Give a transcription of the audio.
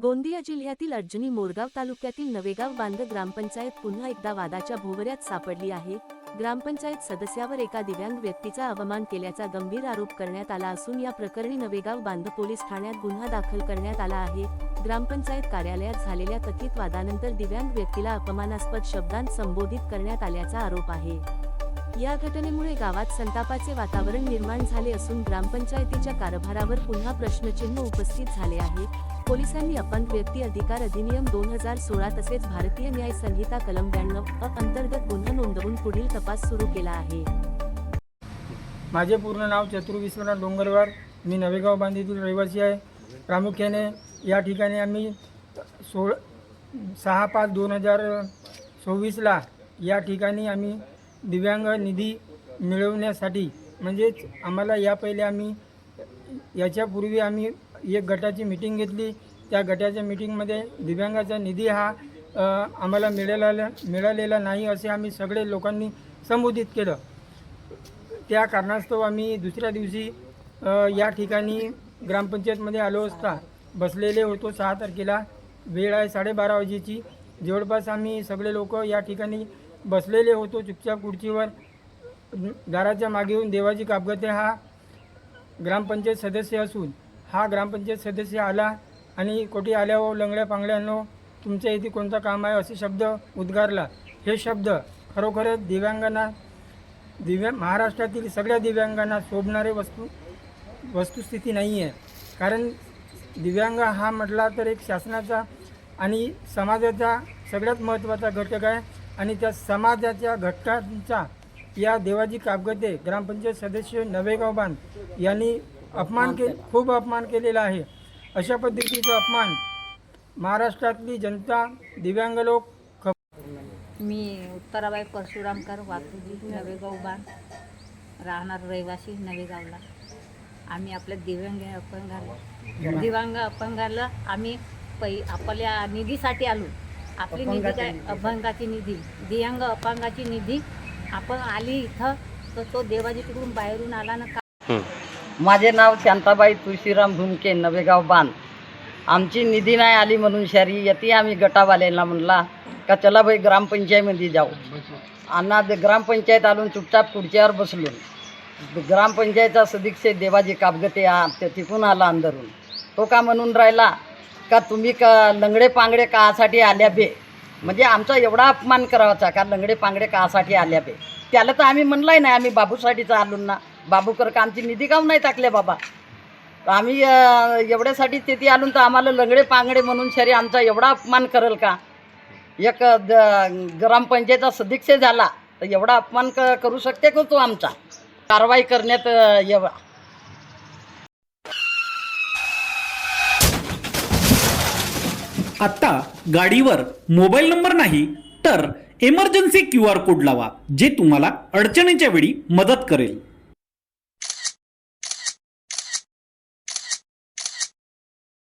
गोंदिया जिल्ह्यातील अर्जुनी मोरगाव तालुक्यातील नवेगाव बांध ग्रामपंचायत पुन्हा एकदा वादाच्या भोवऱ्यात सापडली आहे। ग्रामपंचायत सदस्यावर एका दिव्यांग व्यक्तीचा अवमान केल्याचा गंभीर आरोप करण्यात आला असून या प्रकरणी नवेगाव बांध पोलीस ठाण्यात गुन्हा दाखल करण्यात आला आहे। ग्रामपंचायत कार्यालयात झालेल्या कथित वादानंतर दिव्यांग व्यक्तीला अपमानास्पद शब्दांत संबोधित करण्यात आल्याचा आरोप आहे। या घटनेमुळे गावात संतापाचे वातावरण निर्माण झाले असून ग्रामपंचायतीच्या कारभारावर पुन्हा प्रश्नचिन्ह उपस्थित झाले आहे। पोलिसांनी अपंग व्यक्ती अधिकार अधिनियम 2016 तसेच भारतीय न्याय संहिता कलम 92 अंतर्गत गुन्हा नोंदवून पुढील तपास सुरू केला आहे। माझे पूर्ण नाव चतुर विश्वनाथ डोंगरवार, मी नवेगाव बांध येथील रहिवासी आहे। प्रामुख्याने या ठिकाणी आम्ही 6/5/2024 या ठिकाणी आम्ही दिव्यांग निधी मिळवण्यासाठी म्हणजेच आम्हाला या पहिले आम्ही याच्यापूर्वी आम्ही एक गटाची मीटिंग घेतली। त्या गटाच्या मीटिंगमध्ये दिव्यांगाचा निधी हा आम्हाला मिळालेला नाही असे आम्ही सगळे लोकांनी संबोधित केलं। त्या कारणास्तव आम्ही दुसऱ्या दिवशी या ठिकाणी ग्रामपंचायतमध्ये आलो असता बसलेले होतो। 6 तारखेला वेळ आहे 12:30 वाजेची। जवळपास आम्ही सगळे लोक या ठिकाणी बसलेले होतो चुपचाप खुर्चीवर। दाराच्या मागे येऊन देवाजी कापगते हा ग्रामपंचायत सदस्य असून हा ग्रामपंचायत सदस्य आला आणि कोठी आल्यावर लंगड्या पांगड्यांनो तुमच्या इथे कोणतं काम आहे असे शब्द उद्गारला। हे शब्द खरोखरच महाराष्ट्रातील सगळ्या दिव्यांगांना शोभणारे वस्तुस्थिती नाही आहे। कारण दिव्यांग हा म्हटला तर एक शासनाचा आणि समाजाचा सगळ्यात महत्त्वाचा घटक आहे आणि त्या समाजाच्या घटकांचा या देवाजी कापगते ग्रामपंचायत सदस्य नवेगाव बांध यांनी खूप अपमान केलेला आहे। अशा पद्धतीचा अपमान महाराष्ट्रातली जनता दिव्यांग लोक मी उत्तराबाई परशुरामकर वातुजी नवेगाव बांध राहणार रहिवासी नवेगावला। आम्ही आपल्या दिव्यांग अपंगाला आम्ही आपल्या निधीसाठी आलो। आपली निधी काय अभंगाची निधी दिव्यांग अपंगाची निधी आपण आली इथं तर तो देवाजी तिकडून बाहेरून आला ना। माझे नाव शांताबाई तुळशीराम धुमके नवेगाव बांध। आमची निधी नाही आली म्हणून शहरी येते आम्ही गटावाल्यांना म्हणला का चला बाई ग्रामपंचायतमध्ये जाऊ। अन्ना ग्रामपंचायत आलून चुपचाप खुर्चीवर बसलो। ग्रामपंचायतचा सदस्य देवाजी कापगते तिकून आला अंदरून। तो का म्हणून राहिला का तुम्ही का लंगडे पांगडे कासाठी आल्या बे, म्हणजे आमचा एवढा अपमान करावाचा का लंगडे पांगडे कासाठी आल्या बे। त्याला तर आम्ही म्हणलाय नाही, आम्ही बाबूसाठीचा आलो ना। बाबूकर का आमची निधी काऊन नाही टाकले बाबा। आम्ही एवढ्यासाठी तिथे आलो तर आम्हाला लंगडे पांगडे म्हणून शरी आमचा एवढा अपमान करेल का। एक ग्रामपंचायतचा सदस्य झाला तर एवढा अपमान करू शकते का तो आमचा। कारवाई करण्यात यावा। आता गाडीवर मोबाईल नंबर नाही तर इमर्जन्सी QR कोड लावा, जे तुम्हाला अडचणीच्या वेळी मदत करेल।